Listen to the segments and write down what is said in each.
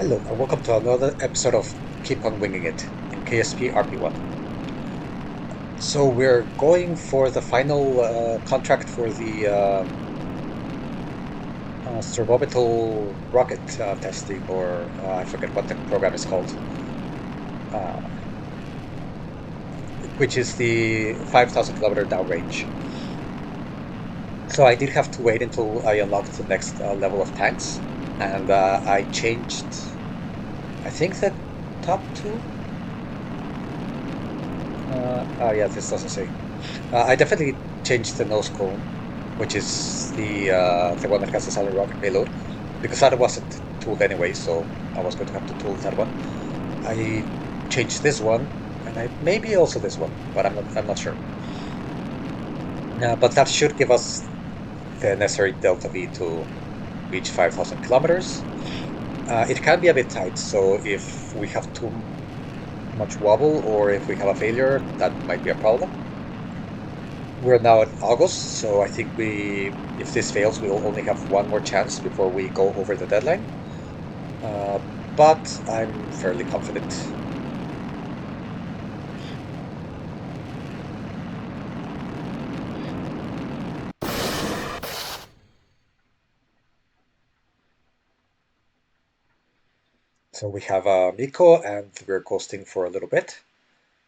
Hello, and welcome to another episode of Keep on Winging It in KSP RP1. So we're going for the final contract for the suborbital rocket testing, or I forget what the program is called, uh, which is the 5,000 kilometer downrange. So I did have to wait until I unlocked the next level of tanks, and I changed, I think, the top two. Yeah, this doesn't say. I definitely changed the nose cone, which is the one that has the solid rocket payload, because that wasn't tooled anyway, so I was going to have to tool that one. I changed this one, and I maybe also this one, but I'm not sure. But that should give us the necessary delta V to reach 5,000 kilometers. It can be a bit tight, so if we have too much wobble or if we have a failure, that might be a problem. We're now at August, so I think if this fails, we'll only have one more chance before we go over the deadline. Uh, but I'm fairly confident. So we have Miko, and we're coasting for a little bit.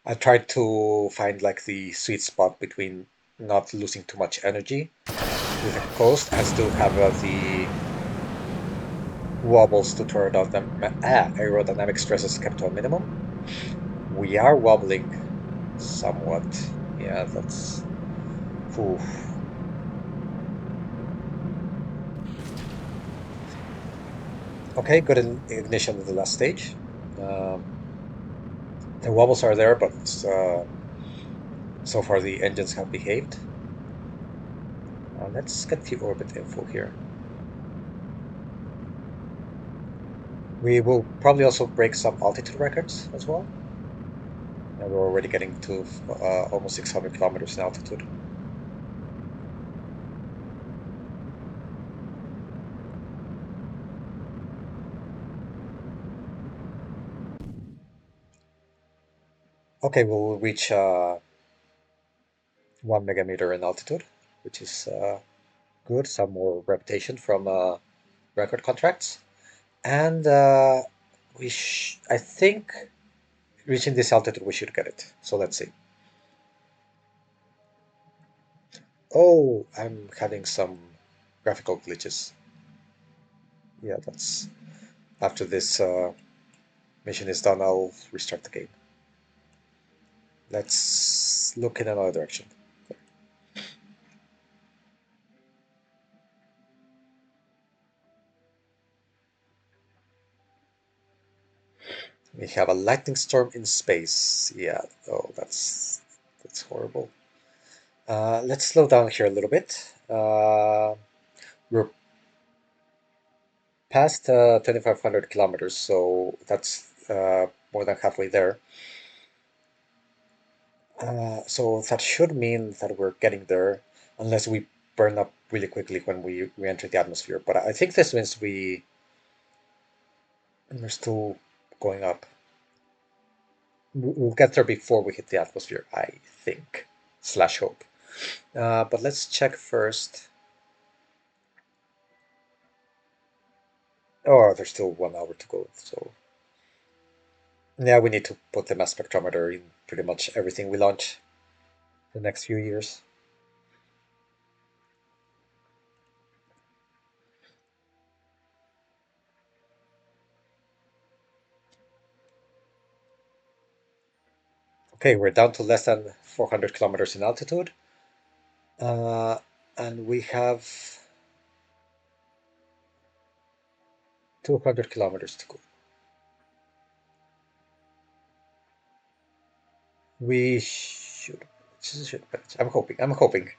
I tried to find like the sweet spot between not losing too much energy with the coast and still have the wobbles to turn down the aerodynamic stresses kept to a minimum. We are wobbling somewhat. Yeah, that's. Oof. Okay, good ignition at the last stage. Um, the wobbles are there, but so far the engines have behaved. Let's get the orbit info here. We will probably also break some altitude records as well. And we're already getting to almost 600 kilometers in altitude. Okay, we'll reach 1 megameter in altitude, which is good. Some more reputation from record contracts. And I think reaching this altitude, we should get it. So let's see. Oh, I'm having some graphical glitches. Yeah, that's after this mission is done, I'll restart the game. Let's look in another direction. We have a lightning storm in space. Yeah, oh, that's horrible. Let's slow down here a little bit. We're past 2,500 kilometers, so that's more than halfway there. So that should mean that we're getting there, unless we burn up really quickly when we re-enter the atmosphere. But I think this means we're still going up. We'll get there before we hit the atmosphere, I think, slash hope. But let's check first. Oh, there's still 1 hour to go. So yeah, we need to put the mass spectrometer in pretty much everything we launch the next few years. Okay, we're down to less than 400 kilometers in altitude. Uh, and we have 200 kilometers to go. We should I'm hoping. I'm hoping.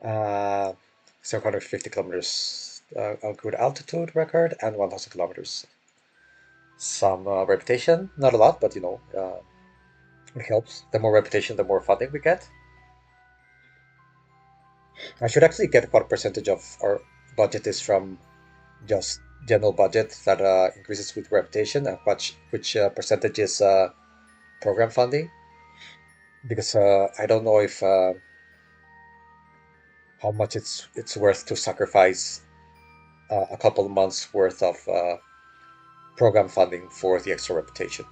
Uh, 750 kilometers on good altitude record and 1,000 kilometers. Some reputation, not a lot, but it helps. The more reputation, the more funding we get. I should actually get what percentage of our budget is from just general budget that increases with reputation, and which percentage is program funding? Because I don't know if how much it's worth to sacrifice a couple months worth of program funding for the extra reputation.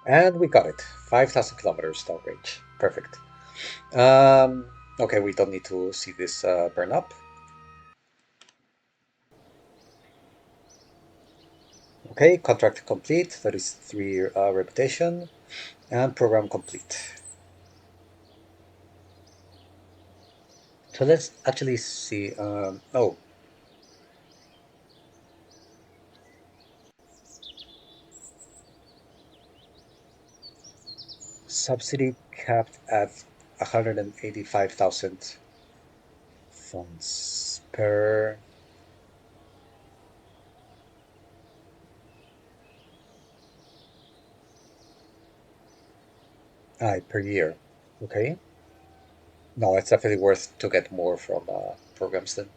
And we got it. 5,000 kilometers downrange. Perfect. Um, okay, we don't need to see this burn up. Okay, contract complete. 33 reputation. And program complete. So let's actually see. Oh, subsidy capped at 185,000 funds per year. Okay. No, it's definitely worth to get more from programs then.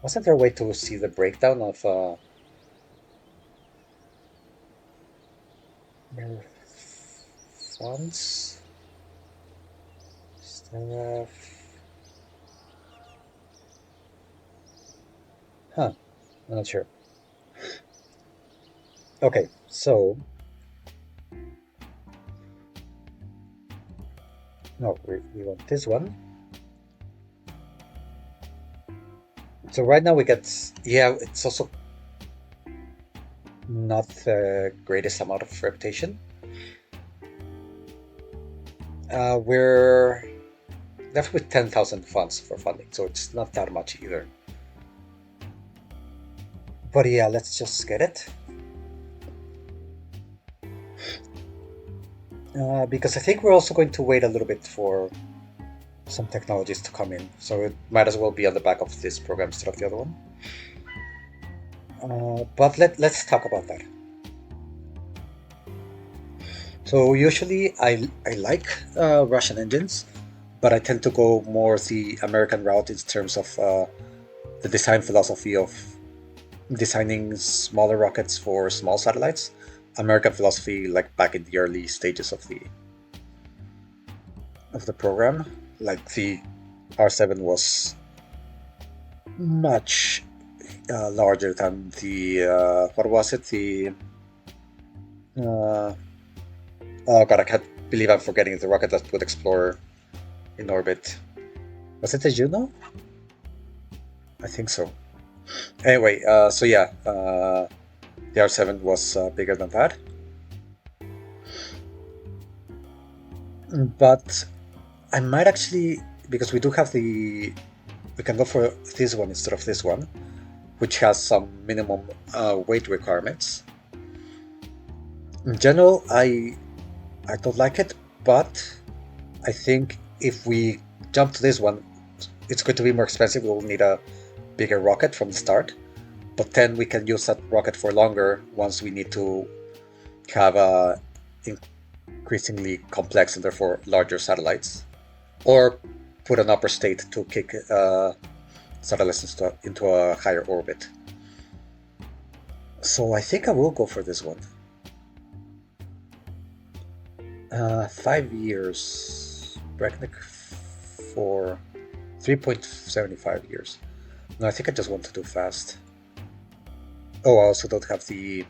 Wasn't there a way to see the breakdown of their funds? Staff. Huh, I'm not sure. Okay, so no, we want this one. So right now we get, yeah, it's also not the greatest amount of reputation. We're left with 10,000 funds for funding, so it's not that much either. But yeah, let's just get it. Because I think we're also going to wait a little bit for some technologies to come in, so it might as well be on the back of this program instead of the other one. But let's talk about that. So usually I like Russian engines, but I tend to go more the American route in terms of the design philosophy of designing smaller rockets for small satellites. American philosophy, like back in the early stages of the program, like the R7 was much larger than the what was it? The uh, oh god, I can't believe I'm forgetting the rocket that put Explorer in orbit. Was it the Juno? I think so. Anyway, so yeah, the R7 was bigger than that, but I might actually, because we do have we can go for this one instead of this one, which has some minimum weight requirements. In general, I don't like it, but I think if we jump to this one, it's going to be more expensive. We'll need a bigger rocket from the start, but then we can use that rocket for longer once we need to have increasingly complex and therefore larger satellites, or put an upper state to kick satellites into a higher orbit. So I think I will go for this one. 5 years. Breknik for 3.75 years. No, I think I just want to do fast. Oh, I also don't have the.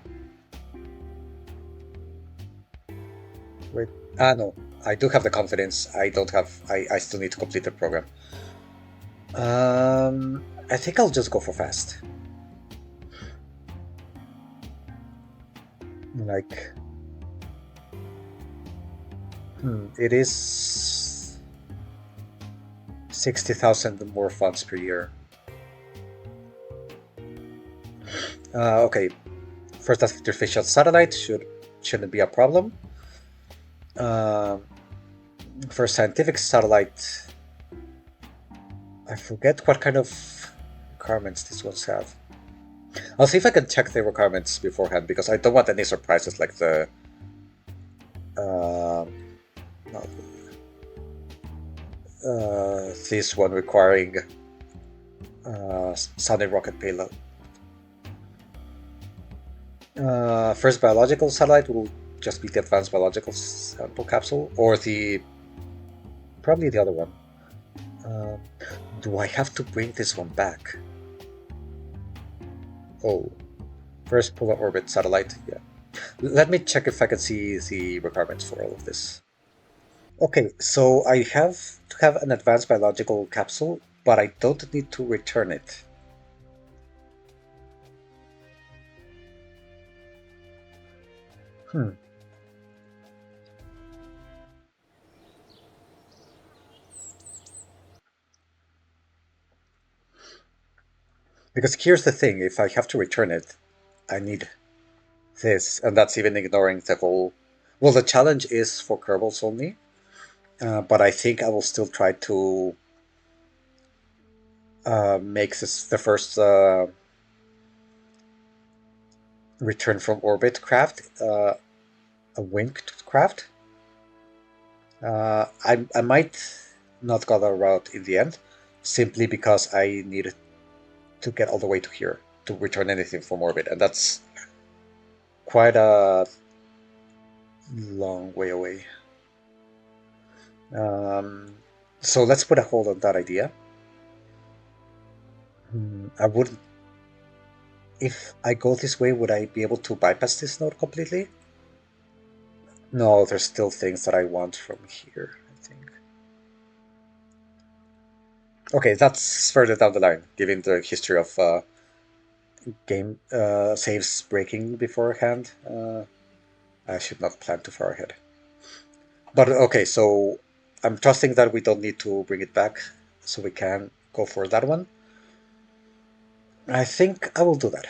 Wait. No. I do have the confidence. I don't have. I still need to complete the program. I think I'll just go for fast. Like. It is 60,000 more funds per year. Okay, first artificial satellite shouldn't be a problem. Uh, for scientific satellite, I forget what kind of requirements these ones have. I'll see if I can check the requirements beforehand because I don't want any surprises like the uh, this one requiring sounding rocket payload. First biological satellite will just be the advanced biological sample capsule, or the probably the other one. Uh, do I have to bring this one back? Oh, first polar orbit satellite. Yeah. Let me check if I can see the requirements for all of this. Okay, so I have to have an advanced biological capsule, but I don't need to return it. Hmm. Because here's the thing, if I have to return it, I need this, and that's even ignoring the whole. Well, the challenge is for Kerbals only, but I think I will still try to make this the first return from orbit craft, a winged craft. I might not go that route in the end, simply because I needed to get all the way to here to return anything from orbit, and that's quite a long way away. Um, so let's put a hold on that idea. I would, if I go this way, would I be able to bypass this node completely? No, there's still things that I want from here, I think. Okay, that's further down the line, given the history of game saves breaking beforehand. I should not plan too far ahead. But okay, so I'm trusting that we don't need to bring it back, so we can go for that one. I think I will do that.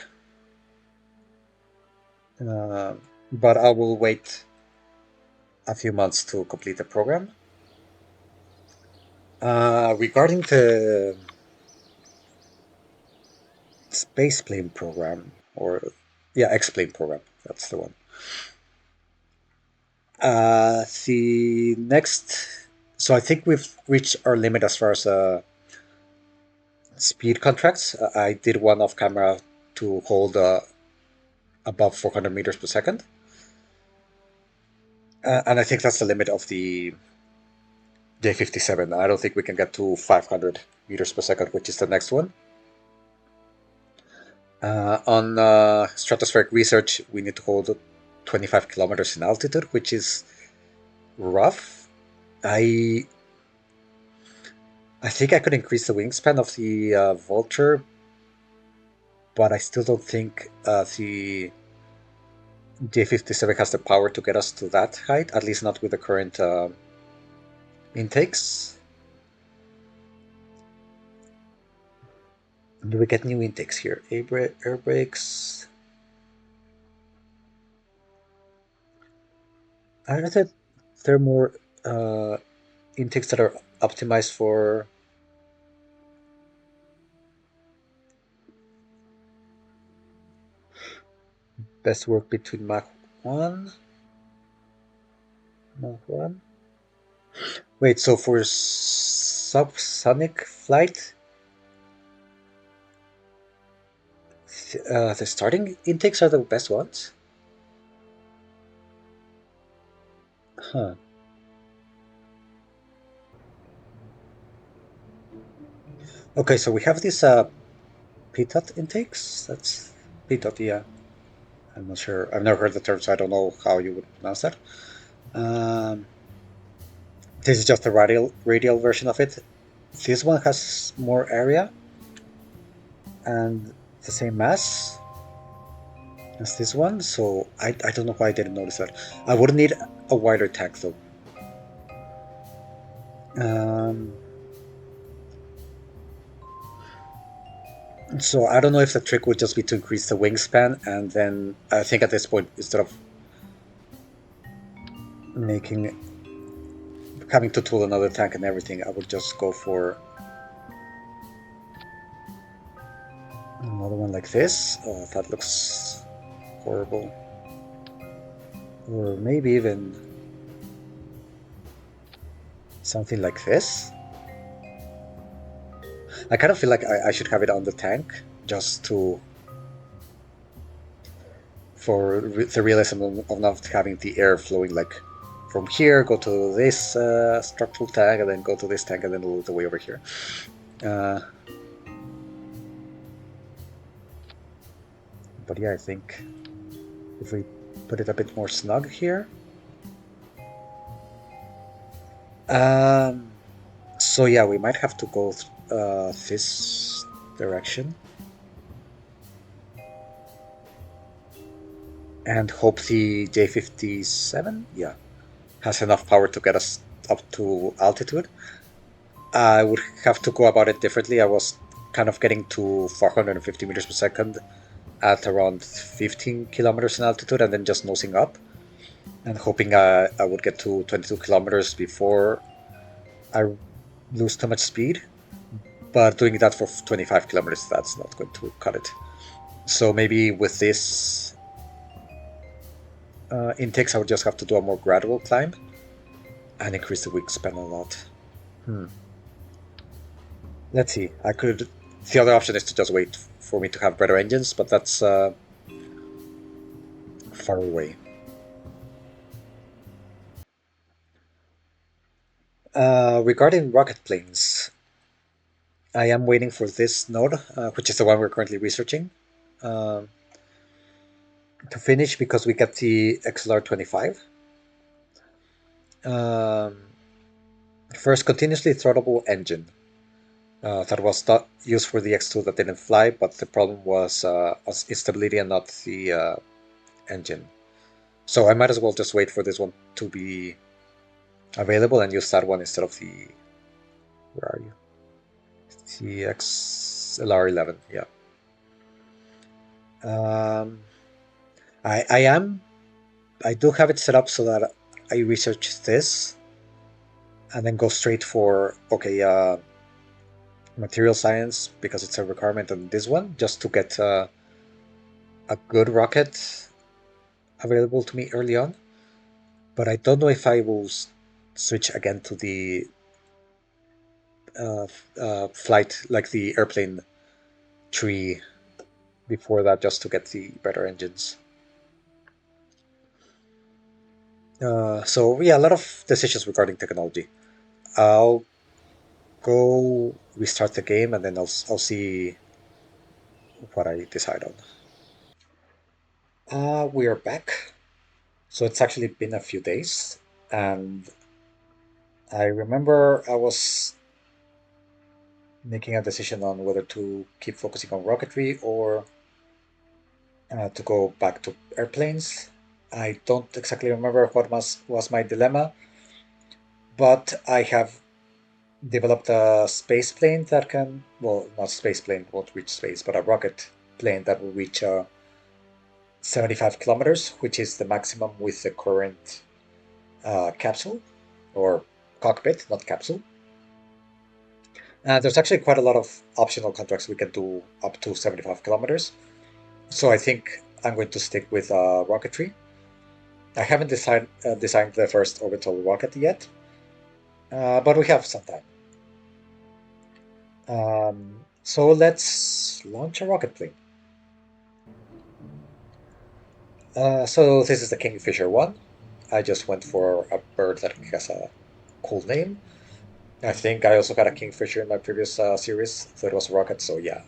Uh, but I will wait a few months to complete the program. Regarding the space plane program, or yeah, X plane program, that's the one. The next, so I think we've reached our limit as far as speed contracts. I did one off camera to hold above 400 meters per second. And I think that's the limit of the J57. I don't think we can get to 500 meters per second, which is the next one. On stratospheric research, we need to hold 25 kilometers in altitude, which is rough. I I think I could increase the wingspan of the Vulture, but I still don't think the J57 has the power to get us to that height, at least not with the current intakes. Do we get new intakes here? Air brakes. I know that there are more uh, intakes that are optimized for best work between Mach 1, Mach 1. Wait, so for subsonic flight, the starting intakes are the best ones? Huh. Okay, so we have these PTOT intakes. That's PTOT, yeah. I'm not sure. I've never heard the term, so I don't know how you would pronounce that. Um, this is just the radial version of it. This one has more area and the same mass as this one, so I don't know why I didn't notice that. I would need a wider tank though. Um, so I don't know if the trick would just be to increase the wingspan, and then I think at this point, instead of making having to tool another tank and everything, I would just go for Another one like this. That looks horrible. Or maybe even something like this. I kind of feel like I should have it on the tank just to for the realism of not having the air flowing like from here, go to this structural tank, and then go to this tank, and then all the way over here. Uh, but yeah, I think if we put it a bit more snug here. Um, so yeah, we might have to go this direction and hope the J57, yeah, has enough power to get us up to altitude. I would have to go about it differently. I was kind of getting to 450 meters per second at around 15 kilometers in altitude and then just nosing up and hoping I would get to 22 kilometers before I lose too much speed. But doing that for 25 kilometers, that's not going to cut it. So maybe with this intakes, I would just have to do a more gradual climb and increase the wingspan a lot. Hmm. Let's see. I could. The other option is to just wait for me to have better engines, but that's far away. Regarding rocket planes, I am waiting for this node, which is the one we're currently researching, um, to finish because we get the XLR-25. Um, First, continuously throttleable engine. That was not used for the X2 that didn't fly, but the problem was instability and not the engine. So I might as well just wait for this one to be available and use that one instead of the, where are you? The XLR11, yeah. Um, I am, I do have it set up so that I research this and then go straight for, okay, material science because it's a requirement on this one, just to get a good rocket available to me early on. But I don't know if I will switch again to the flight, like the airplane tree before that, just to get the better engines. So yeah, a lot of decisions regarding technology. I'll go restart the game and then I'll see what I decide on. We are back. So it's actually been a few days, and I remember I was making a decision on whether to keep focusing on rocketry or to go back to airplanes. I don't exactly remember what was my dilemma, but I have developed a space plane that can, well, not space plane, won't reach space, but a rocket plane that will reach 75 kilometers, which is the maximum with the current capsule or cockpit, not capsule. There's actually quite a lot of optional contracts we can do up to 75 kilometers. So I think I'm going to stick with rocketry. I haven't designed the first orbital rocket yet, but we have some time. So let's launch a rocket plane. So this is the Kingfisher one. I just went for a bird that has a cool name. I think I also got a Kingfisher in my previous series, so it was a rocket. So yeah,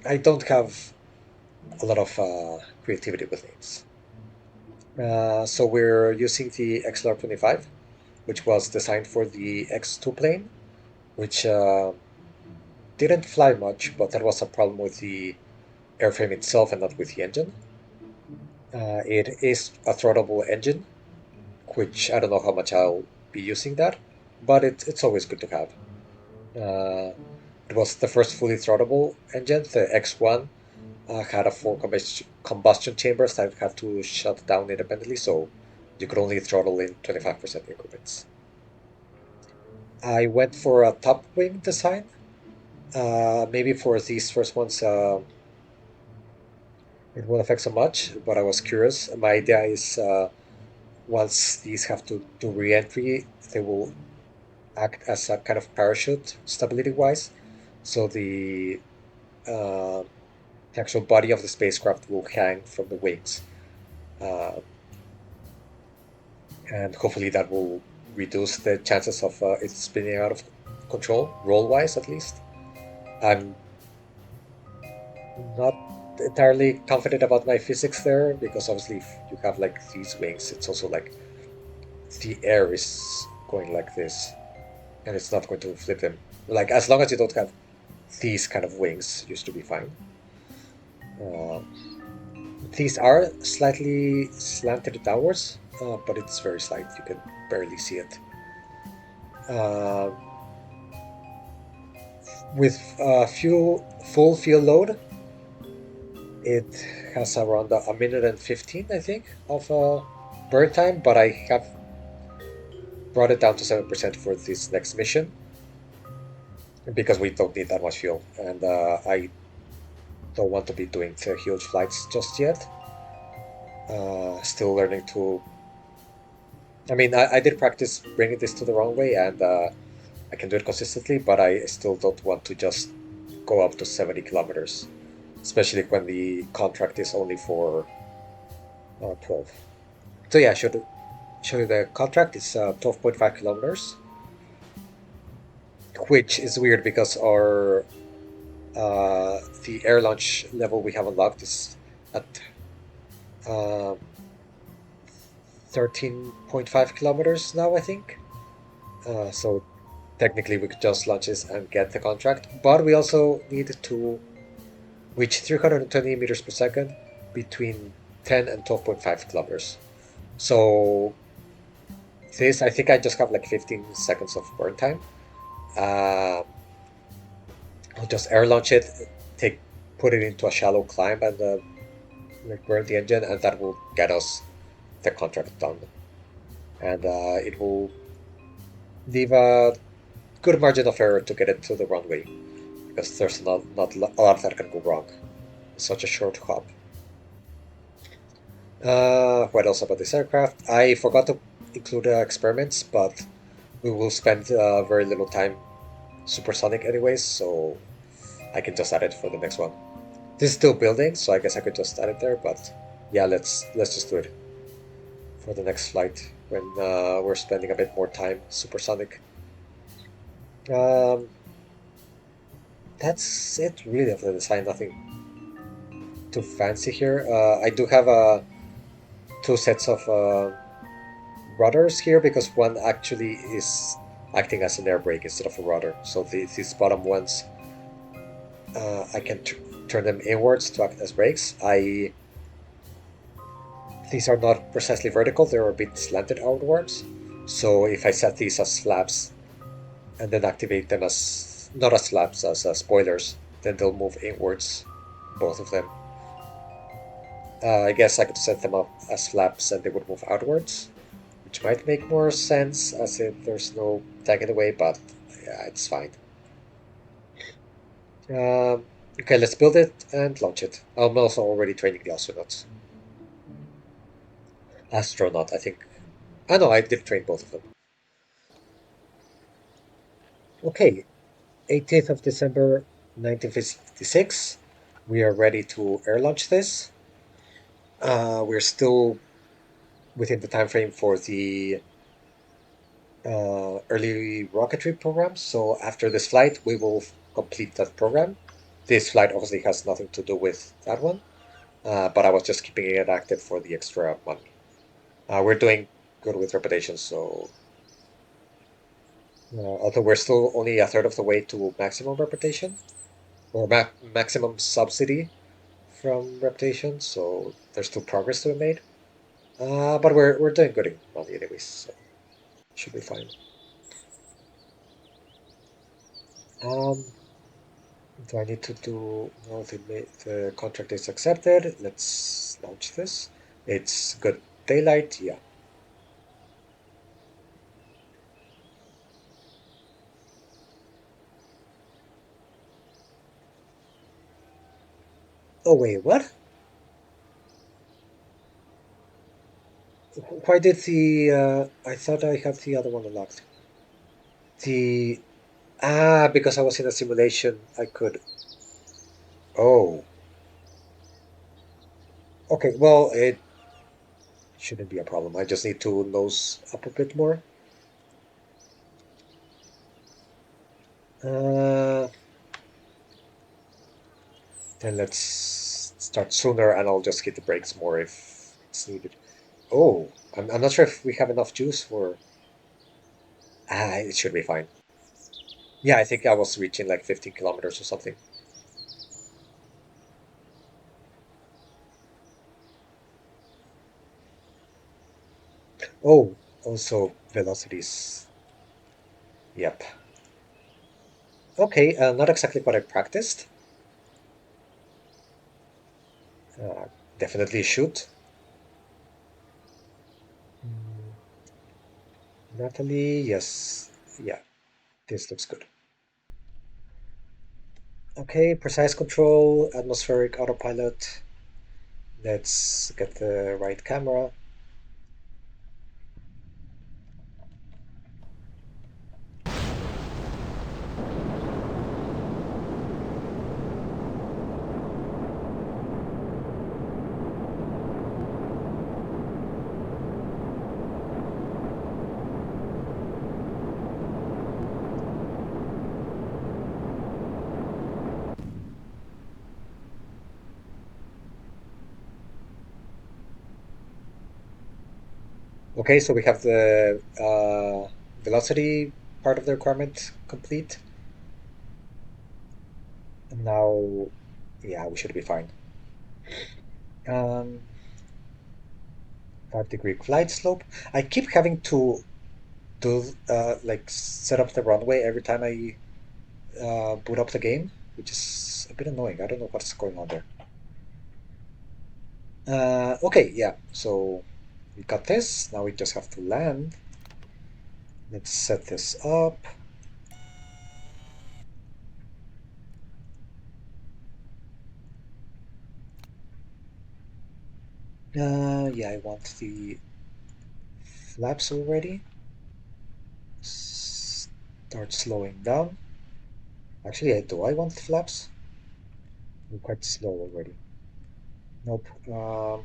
I don't have a lot of creativity with names. So we're using the XLR-25, which was designed for the X2 plane, which didn't fly much, but that was a problem with the airframe itself and not with the engine. It is a throttleable engine, which I don't know how much I'll be using that, but it's always good to have. Uh, it was the first fully throttleable engine. The X1 had a four combustion chambers that had to shut down independently, so you could only throttle in 25% increments. I went for a top wing design. Maybe for these first ones, it won't affect so much, but I was curious. My idea is once these have to do re-entry, they will act as a kind of parachute stability-wise. So uh, the actual body of the spacecraft will hang from the wings, uh, and hopefully that will reduce the chances of it spinning out of control, roll-wise at least. I'm not entirely confident about my physics there because obviously if you have like these wings, it's also like the air is going like this, and it's not going to flip them. Like as long as you don't have these kind of wings, you should be fine. Uh, these are slightly slanted downwards, but it's very slight. You can barely see it. Uh, with full fuel load, it has around a minute and 15, I think, of burn time, but I have brought it down to 7% for this next mission because we don't need that much fuel, and I don't want to be doing the huge flights just yet. Still learning to. I mean, I did practice bringing this to the wrong way, and I can do it consistently, but I still don't want to just go up to 70 kilometers, especially when the contract is only for 12. So yeah, I should show you the contract. It's 12.5 kilometers, which is weird because our the air launch level we have unlocked is at uh, 13.5 kilometers now, I think. So technically, we could just launch this and get the contract, but we also need to reach 320 meters per second between 10 and 12.5 kilometers. So this, I think I just have like 15 seconds of burn time. Uh, I'll just air launch it, take put it into a shallow climb, and like burn the engine, and that will get us the contract done. And it will leave a good margin of error to get it to the runway because there's not a lot that can go wrong. It's such a short hop. What else about this aircraft? I forgot to include experiments, but we will spend very little time supersonic anyways, so I can just add it for the next one. This is still building, so I guess I could just add it there, but yeah, let's just do it for the next flight when we're spending a bit more time supersonic. Um, that's it really of the design. Nothing too fancy here. I do have two sets of rudders here because one actually is acting as an air brake instead of a rudder. So these bottom ones, I can turn them inwards to act as brakes. These are not precisely vertical; they're a bit slanted outwards. So if I set these as flaps and then activate them as not as flaps as spoilers, then they'll move inwards, both of them. I guess I could set them up as flaps and they would move outwards, which might make more sense as if there's no tag in the way, but yeah, it's fine. Okay, let's build it and launch it. I'm also already training the astronauts. Astronaut, I think. I know, I did train both of them. Okay, 18th of December 1956. We are ready to air launch this. We're still within the time frame for the early rocketry program. So after this flight, we will complete that program. This flight obviously has nothing to do with that one, but I was just keeping it active for the extra money. We're doing good with reputation, so although we're still only a third of the way to maximum reputation or maximum subsidy from reputation, so there's still progress to be made. But we're doing good in money anyways, so should be fine. Um, do I need to do? No, the contract is accepted. Let's launch this. It's good daylight. Yeah. Oh wait, what? Why did the I thought I have the other one unlocked. The because I was in a simulation, I could. Oh, okay. Well, it shouldn't be a problem. I just need to nose up a bit more. Uh, then let's start sooner, and I'll just hit the brakes more if it's needed. Oh, I'm not sure if we have enough juice for. It should be fine. Yeah, I think I was reaching like 15 kilometers or something. Oh, also velocities. Yep. Okay, not exactly what I practiced. Uh, Definitely shoot. Mm, Natalie, yes. Yeah, this looks good. Okay, precise control, atmospheric autopilot. Let's get the right camera. Okay, so we have the velocity part of the requirement complete. And now, yeah, we should be fine. Um, 5-degree glide slope. I keep having to do like set up the runway every time I boot up the game, which is a bit annoying. I don't know what's going on there. Okay, yeah. So we got this. Now we just have to land. Let's set this up. Yeah, I want the flaps already. Start slowing down. Actually, do I want flaps? We're quite slow already. Nope. No.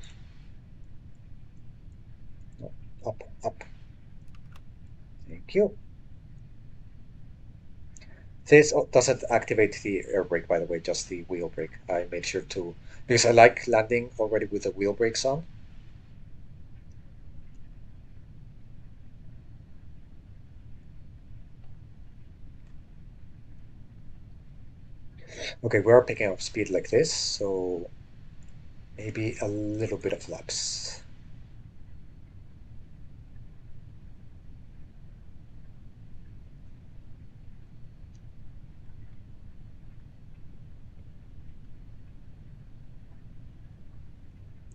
Up, up. Thank you. This doesn't activate the air brake, by the way, just the wheel brake. I made sure to, because I like landing already with the wheel brakes on. Okay, we're picking up speed like this, so maybe a little bit of laps.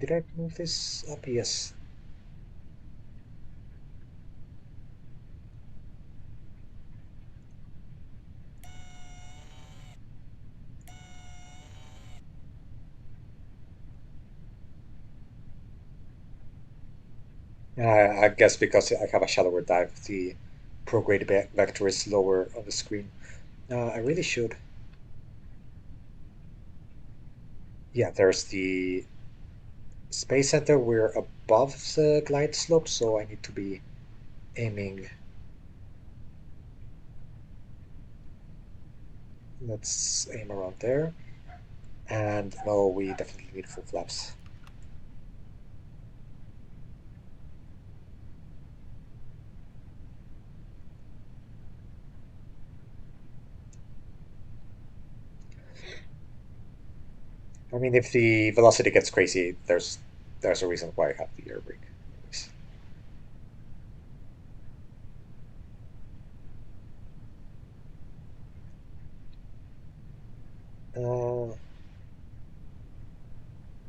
Did I move this up? Yes. I guess because I have a shallower dive, the prograde vector is lower on the screen. I really should. Yeah, there's the space center. We're above the glide slope, so I need to be aiming. Let's aim around there. And no, we definitely need full flaps. I mean, if the velocity gets crazy, there's a reason why I have the air brake. Anyways. Uh,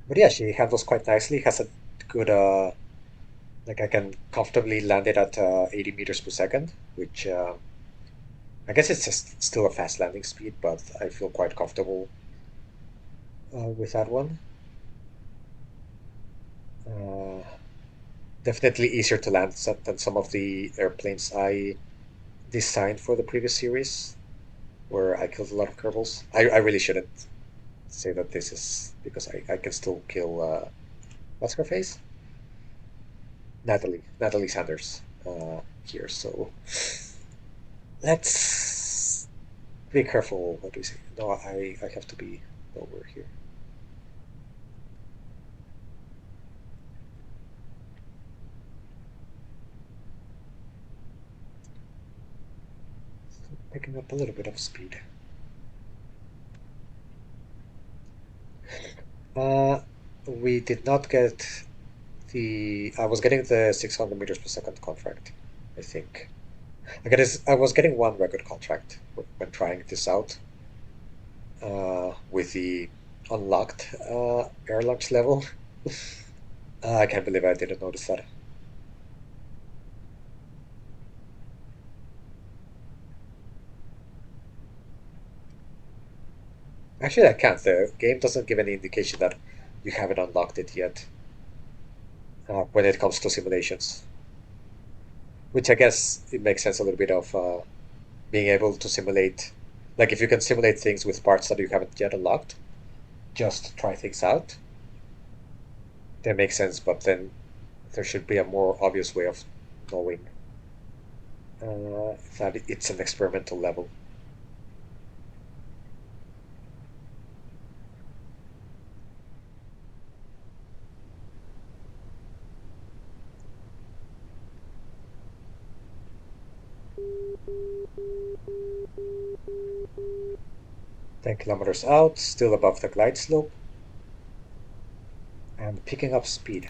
but yeah, she handles quite nicely. Has a good like I can comfortably land it at 80 meters per second, which I guess it's just still a fast landing speed, but I feel quite comfortable with that one. Uh, Definitely easier to land than some of the airplanes I designed for the previous series, where I killed a lot of Kerbals. I really shouldn't say that this is because I can still kill what's her face? Natalie Sanders here. So let's be careful. What do we say? No, I have to be lower here. Still picking up a little bit of speed. Uh, we did not get the. I was getting the 600 meters per second contract, I think. I was getting one record contract when trying this out with the unlocked air launch level. I can't believe I didn't notice that. Actually, I can't. The game doesn't give any indication that you haven't unlocked it yet when it comes to simulations. Which I guess it makes sense a little bit of being able to simulate. Like if you can simulate things with parts that you haven't yet unlocked, just try things out. That makes sense, but then there should be a more obvious way of knowing that it's an experimental level. 10 kilometers out, still above the glide slope, and picking up speed.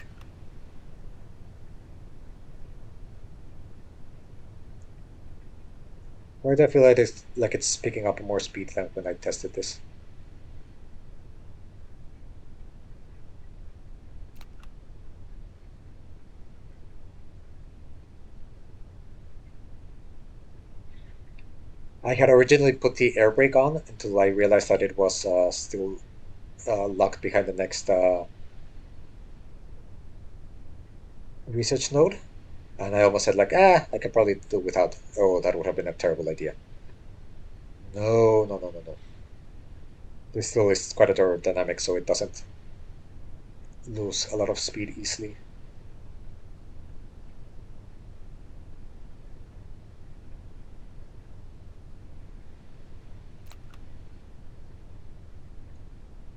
Why do I feel like it's picking up more speed than when I tested this? I had originally put the air brake on until I realized that it was still locked behind the next research node, and I almost said like, I can probably do without. Oh, that would have been a terrible idea. No, no, no, no, no. This still is quite aerodynamic, so it doesn't lose a lot of speed easily.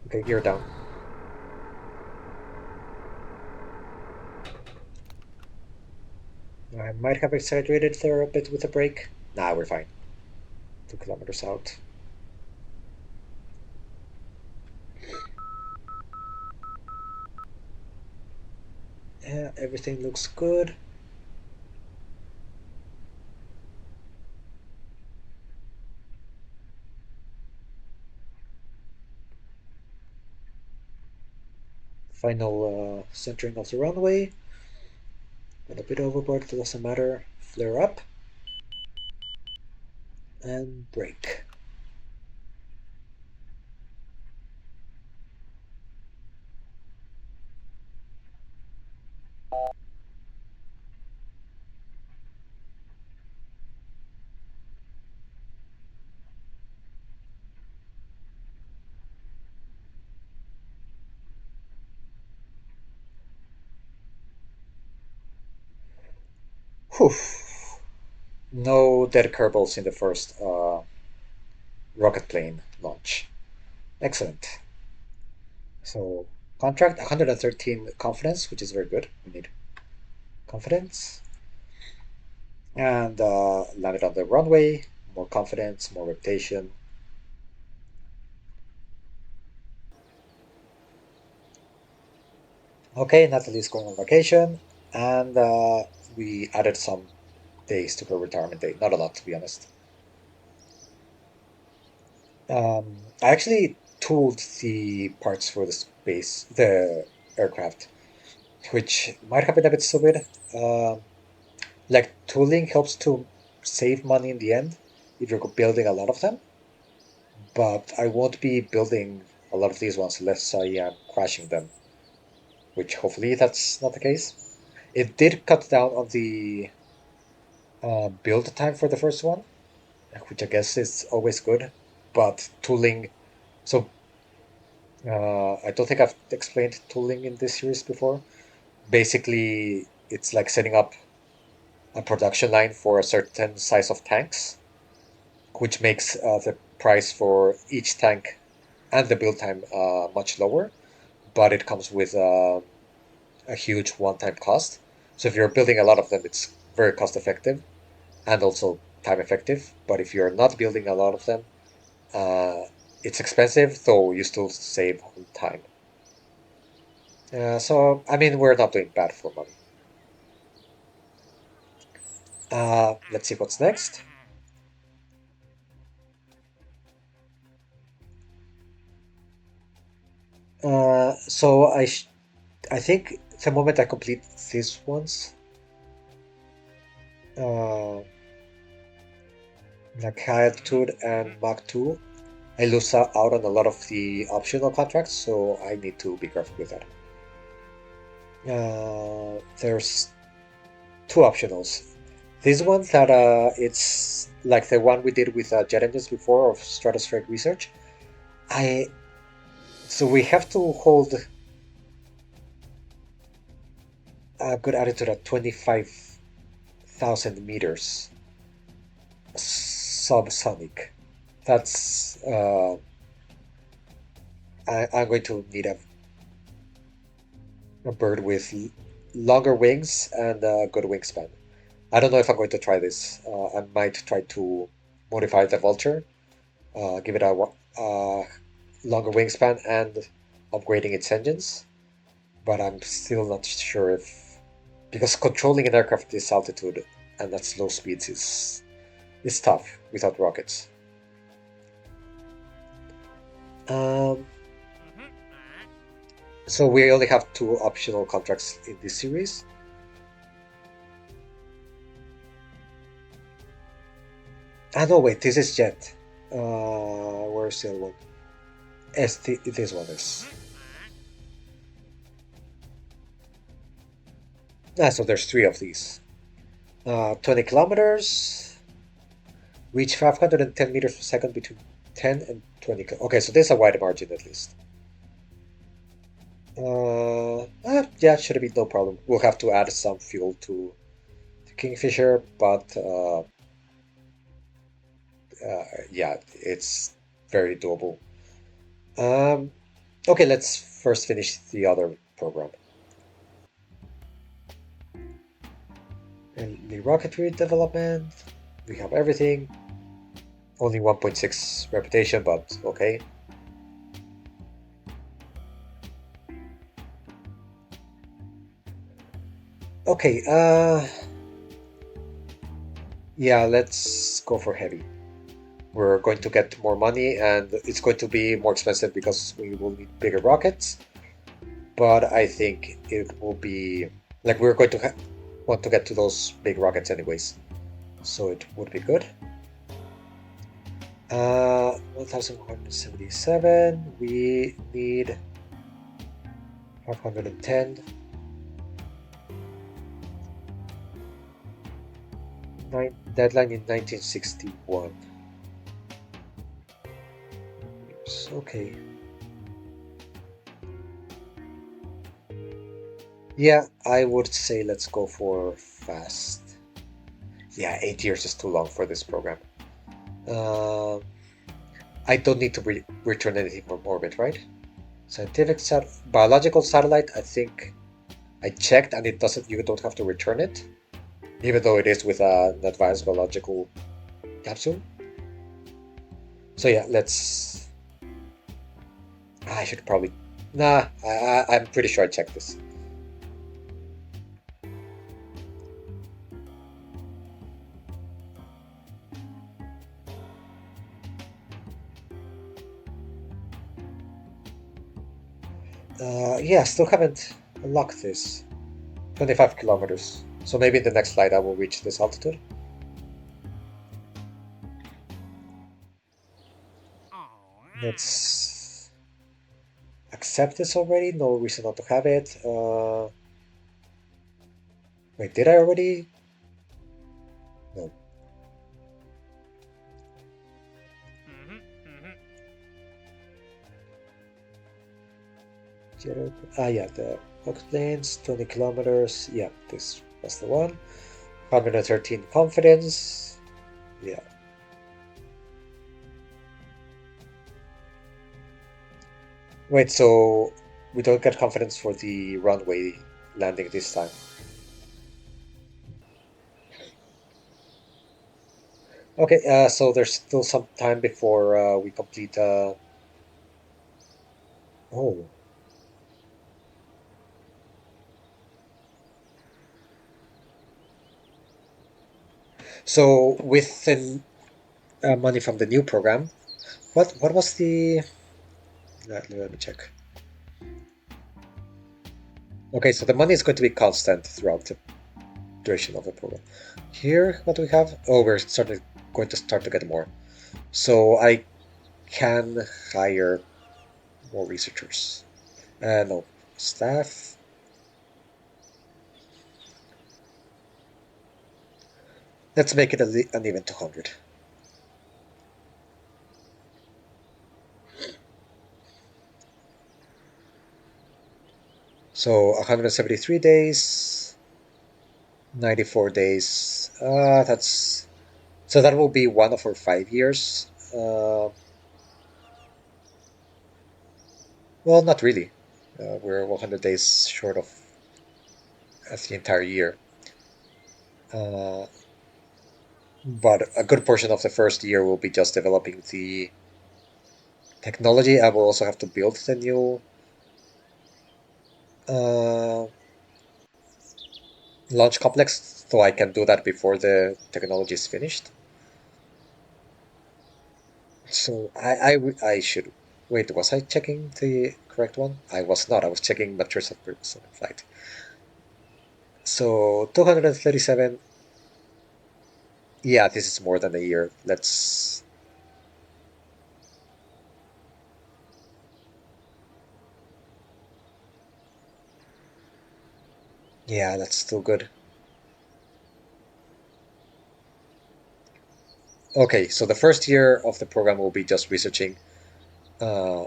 Okay, gear down. I might have exaggerated there a bit with the brake. Nah, we're fine. 2 kilometers out. Yeah, everything looks good. Final centering of the runway. Went a bit overboard, it doesn't matter. Flare up and brake. Whew. No dead Kerbals in the first rocket plane launch. Excellent. So contract 113 confidence, which is very good. We need confidence. And landed on the runway. More confidence, more reputation. Okay, Natalie's going on vacation. And we added some days to her retirement date. Not a lot, to be honest. I actually tooled the parts for the aircraft, which might have been a bit stupid. Like tooling helps to save money in the end if you're building a lot of them, but I won't be building a lot of these ones unless I am crashing them, which hopefully that's not the case. It did cut down on the build time for the first one, which I guess is always good. But tooling, so I don't think I've explained tooling in this series before. Basically, it's like setting up a production line for a certain size of tanks, which makes the price for each tank and the build time much lower, but it comes with a huge one-time cost. So if you're building a lot of them, it's very cost effective and also time effective. But if you're not building a lot of them, uh, it's expensive, though you still save on time. So I mean, we're not doing bad for money. Let's see what's next. I think the moment I complete these ones, uh, like high altitude and Mach 2, I lose out on a lot of the optional contracts, so I need to be careful with that. There's two optionals. This one that it's like the one we did with jet engines before of stratospheric research. I So we have to hold a good altitude at 25,000 meters subsonic. That's I'm going to need a bird with longer wings and a good wingspan. I don't know if I'm going to try this. I might try to modify the Vulture, give it a longer wingspan and upgrading its engines. But I'm still not sure if because controlling an aircraft at this altitude and at slow speeds is tough without rockets. Um, so we only have two optional contracts in this series. No, wait, this is Jet. Where's the other one? This one is. So there's three of these. 20 kilometers, reach 510 meters per second between 10 and 20. Okay, so there's a wide margin at least. Yeah, should be no problem. We'll have to add some fuel to Kingfisher, but yeah, it's very doable. Um, okay, let's first finish the other program. And the rocketry development, we have everything. Only 1.6 reputation, but okay. Okay, yeah, let's go for heavy. We're going to get more money, and it's going to be more expensive because we will need bigger rockets. But I think it will be like we're going to want to get to those big rockets anyways, so it would be good. 1177. We need 510. Deadline in 1961. Okay. Yeah, I would say let's go for fast. Yeah, 8 years is too long for this program. Uh, I don't need to return anything from orbit, right? Biological satellite. I think I checked, and it doesn't. You don't have to return it, even though it is with an advanced biological capsule. So yeah, let's. I should probably. Nah, I'm pretty sure I checked this. Yeah, still haven't unlocked this. 25 kilometers. So maybe in the next flight I will reach this altitude. Let's accept this already. No reason not to have it. Wait, did I already? No. Mm-hmm. Mm-hmm. Yeah, the rocket planes, 20 kilometers. Yeah, this was the one. 113 confidence. Yeah. Wait, so we don't get confidence for the runway landing this time. Okay, so there's still some time before we complete. Oh, so with the money from the new program, what was the? Let me check. Okay, so the money is going to be constant throughout the duration of the program. Here, what do we have? Oh, we're starting going to start to get more. So I can hire more researchers. No, staff. Let's make it an even 200. So 173 days, 94 days. That's so that will be one of our 5 years. Well, not really. We're 100 days short of the entire year. Uh, but a good portion of the first year will be just developing the technology. I will also have to build the new uh, launch complex, so I can do that before the technology is finished. So I should wait. Was I checking the correct one? I was not. I was checking mattress of purpose on flight. So 237. Yeah, this is more than a year. Let's. Yeah, that's still good. Okay, so the first year of the program will be just researching uh,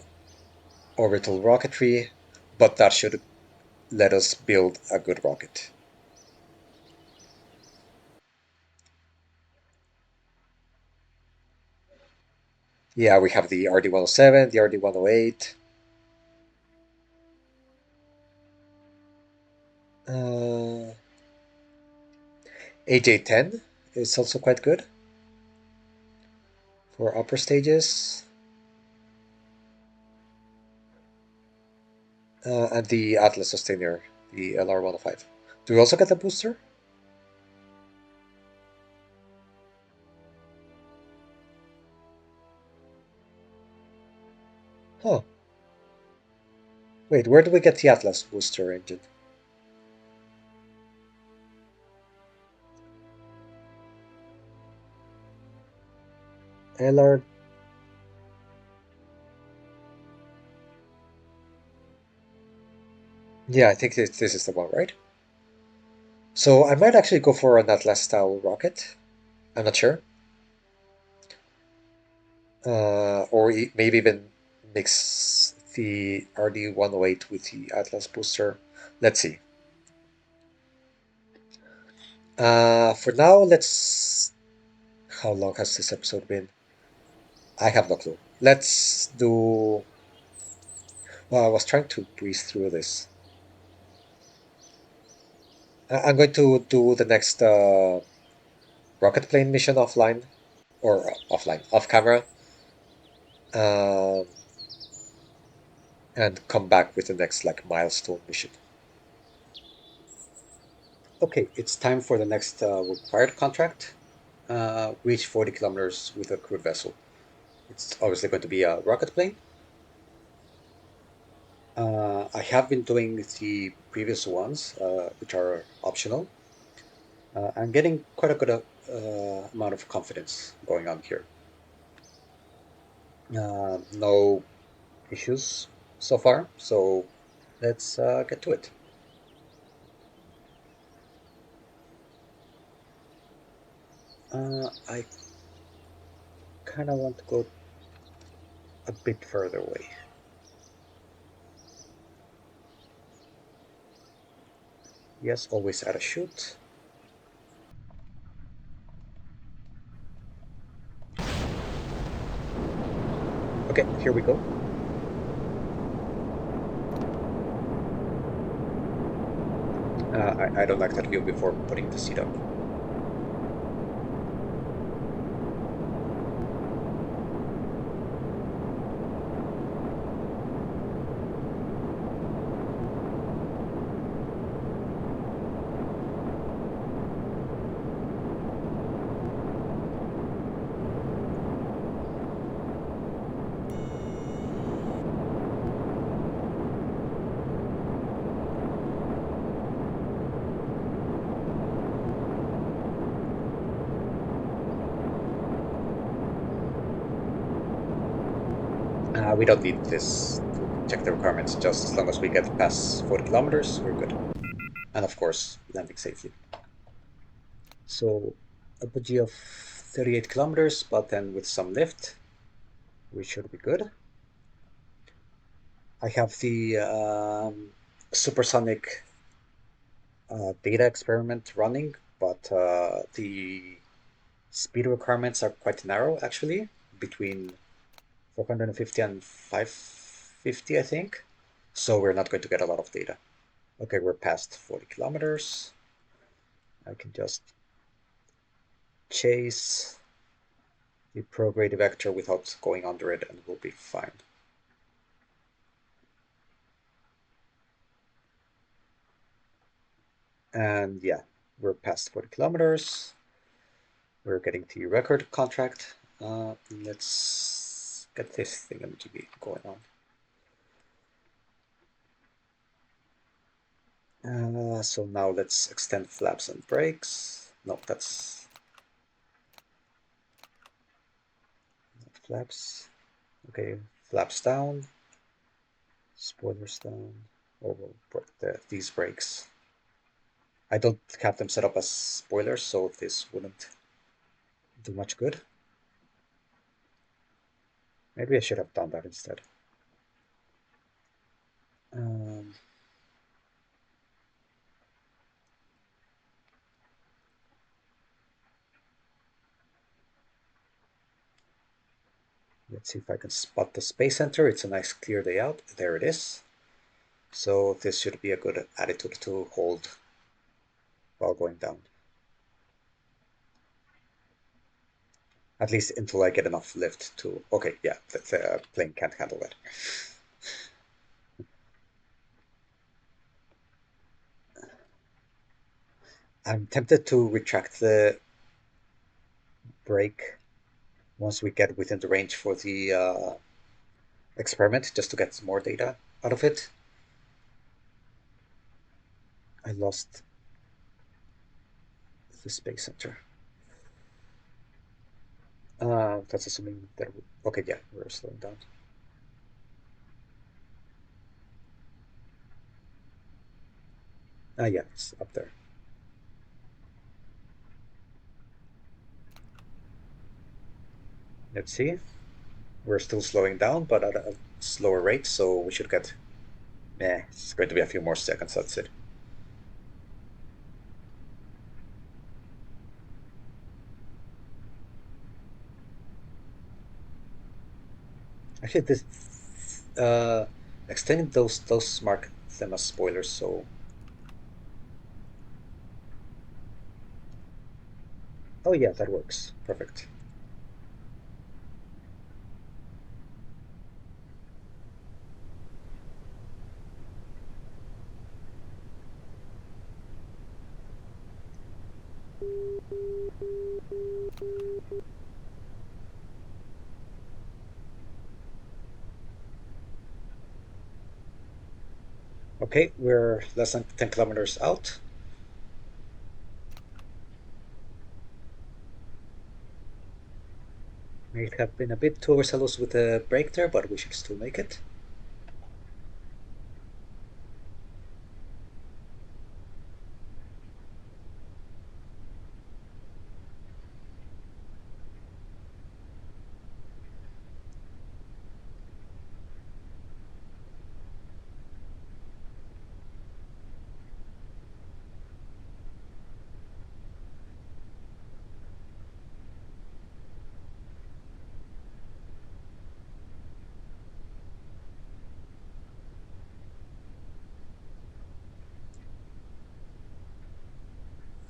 orbital rocketry, but that should let us build a good rocket. Yeah, we have the RD-107, the RD-108, uh, AJ-10 is also quite good for upper stages, and the Atlas Sustainer, the LR-105. Do we also get the booster? Huh. Wait, where do we get the Atlas booster engine? LR. Yeah, I think this is the one, right? So I might actually go for an Atlas style rocket. I'm not sure. Or maybe even mix the RD-108 with the Atlas booster. Let's see. For now, let's. How long has this episode been? I have no clue. Let's do. Well, I was trying to breeze through this. I'm going to do the next rocket plane mission offline, or offline, off camera, um, and come back with the next like milestone mission. Okay, it's time for the next required contract. Reach 40 kilometers with a crewed vessel. It's obviously going to be a rocket plane. I have been doing the previous ones, which are optional. I'm getting quite a good amount of confidence going on here. No issues so far, so let's get to it. I kind of want to go a bit further away. Yes, always add a shoot. Okay, here we go. I don't like that view before putting the seat up. We don't need this to check the requirements, just as long as we get past 40 kilometers, we're good. And of course, landing safely. So, apogee of 38 kilometers, but then with some lift, we should be good. I have the supersonic data experiment running, but the speed requirements are quite narrow actually, between 450 and 550, I think. So we're not going to get a lot of data. Okay, we're past 40 kilometers. I can just chase the prograde vector without going under it and we'll be fine. And yeah, we're past 40 kilometers. We're getting the record contract. Let's get this thing MGB going on. So now let's extend flaps and brakes. No, that's not flaps. Okay, flaps down, spoilers down. Oh, these brakes. I don't have them set up as spoilers, so this wouldn't do much good. Maybe I should have done that instead. Um, let's see if I can spot the space center. It's a nice clear day out. There it is. So this should be a good attitude to hold while going down. At least until I get enough lift to... Okay, yeah, the plane can't handle that. I'm tempted to retract the brake once we get within the range for the experiment, just to get some more data out of it. I lost the space center. That's assuming that... Okay, yeah, we're slowing down. Yeah, it's up there. Let's see. We're still slowing down, but at a slower rate, so we should get... it's going to be a few more seconds, that's it. Actually, this uh, extending those mark them as spoilers, so... Oh yeah, that works. Perfect. Okay, we're less than 10 kilometers out. May have been a bit too overzealous with the brake there, but we should still make it.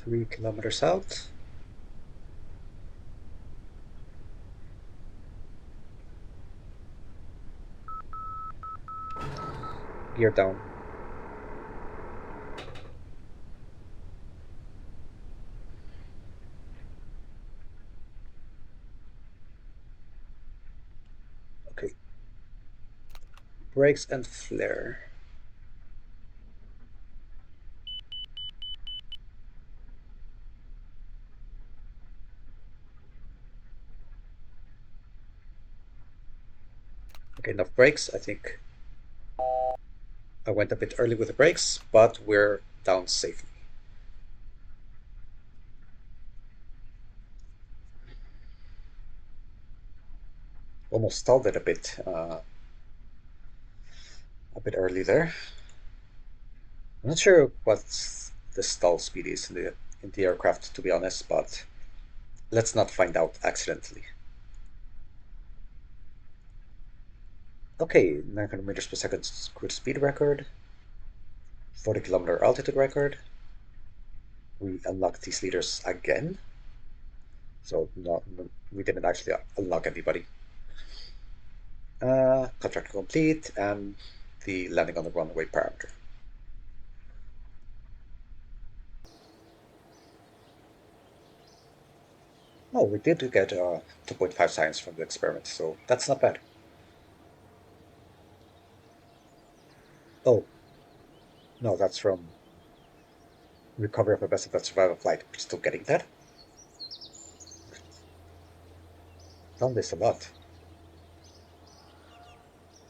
3 kilometers out. Gear down. Okay. Brakes and flare. Okay, enough brakes. I think I went a bit early with the brakes, but we're down safely. Almost stalled it a bit early there. I'm not sure what the stall speed is in the aircraft, to be honest, but let's not find out accidentally. Okay, 900 meters per second cruise speed record, 40-kilometer altitude record. We unlocked these leaders again, so we didn't actually unlock anybody. Contract complete, and the landing on the runway parameter. Oh, we did get 2.5 science from the experiment, so that's not bad. Oh, no, that's from recovery of a vessel that survived a flight. Still getting that? Found this a lot. Zero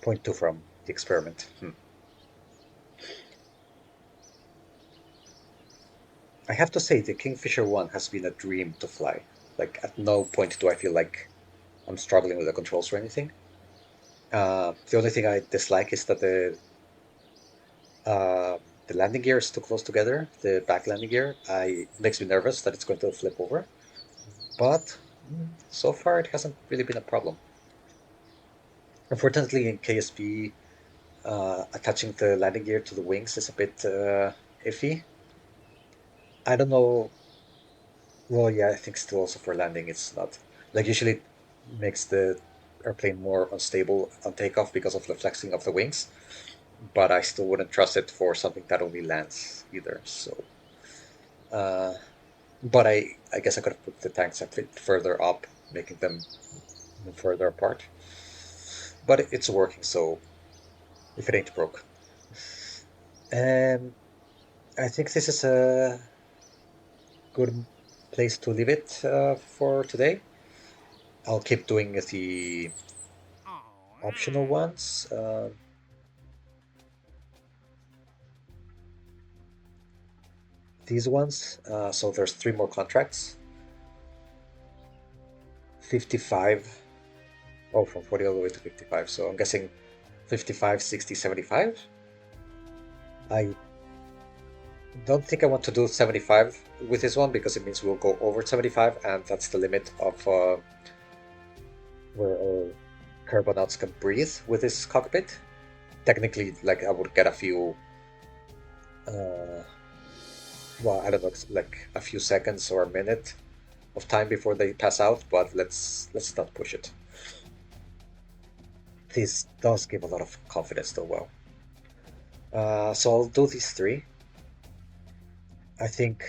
point 0.2 from the experiment. I have to say, the Kingfisher one has been a dream to fly. Like, at no point do I feel like I'm struggling with the controls or anything. The only thing I dislike is that uh, the landing gear is too close together. The back landing gear, makes me nervous that it's going to flip over. But so far, it hasn't really been a problem. Unfortunately, in KSP, attaching the landing gear to the wings is a bit iffy. I don't know. Well, yeah, I think still also for landing, it's not like usually it makes the airplane more unstable on takeoff because of the flexing of the wings. But I still wouldn't trust it for something that only lands either. So, uh, but I guess I could have put the tanks a bit further up, making them move further apart. But it's working, so if it ain't broke. Um, I think this is a good place to leave it for today. I'll keep doing the optional ones. These ones. So there's 3 more contracts. 55. Oh, from 40 all the way to 55. So I'm guessing 55, 60, 75. I don't think I want to do 75 with this one because it means we'll go over 75, and that's the limit of where carbonauts can breathe with this cockpit. Technically, like I would get a few, uh, well, I don't know, like a few seconds or a minute of time before they pass out, but let's not push it. This does give a lot of confidence though. Well, so I'll do these three. I think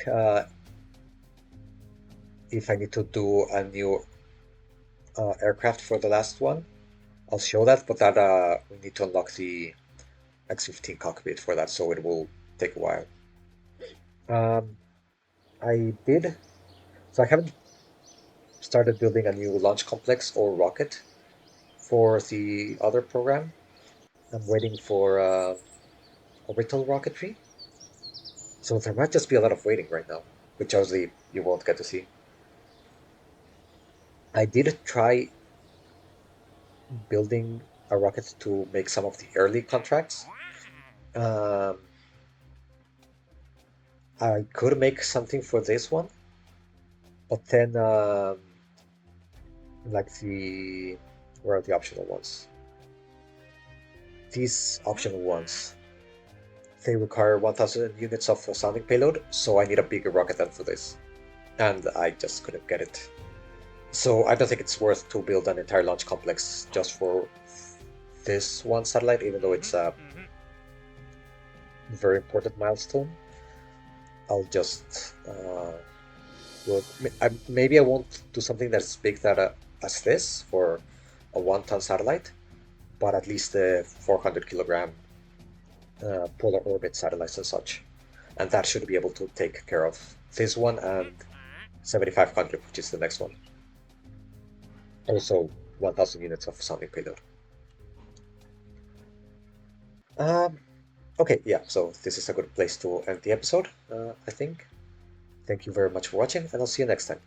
if I need to do a new aircraft for the last one, I'll show that, but that we need to unlock the X-15 cockpit for that, so it will take a while. Um, I did, so I haven't started building a new launch complex or rocket for the other program. I'm waiting for orbital rocketry, so there might just be a lot of waiting right now, which obviously you won't get to see. I did try building a rocket to make some of the early contracts. Um, I could make something for this one, but then like where are the optional ones? These optional ones. They require 1000 units of sounding payload, so I need a bigger rocket than for this. And I just couldn't get it. So I don't think it's worth to build an entire launch complex just for this one satellite, even though it's a Mm-hmm. very important milestone. I'll just well, maybe I won't do something that's big that as this for a one-ton satellite, but at least the 400 kilogram polar orbit satellites and such, and that should be able to take care of this one and 7500, which is the next one. Also, 1000 units of sounding payload. Um, okay, yeah, so this is a good place to end the episode, I think. Thank you very much for watching, and I'll see you next time.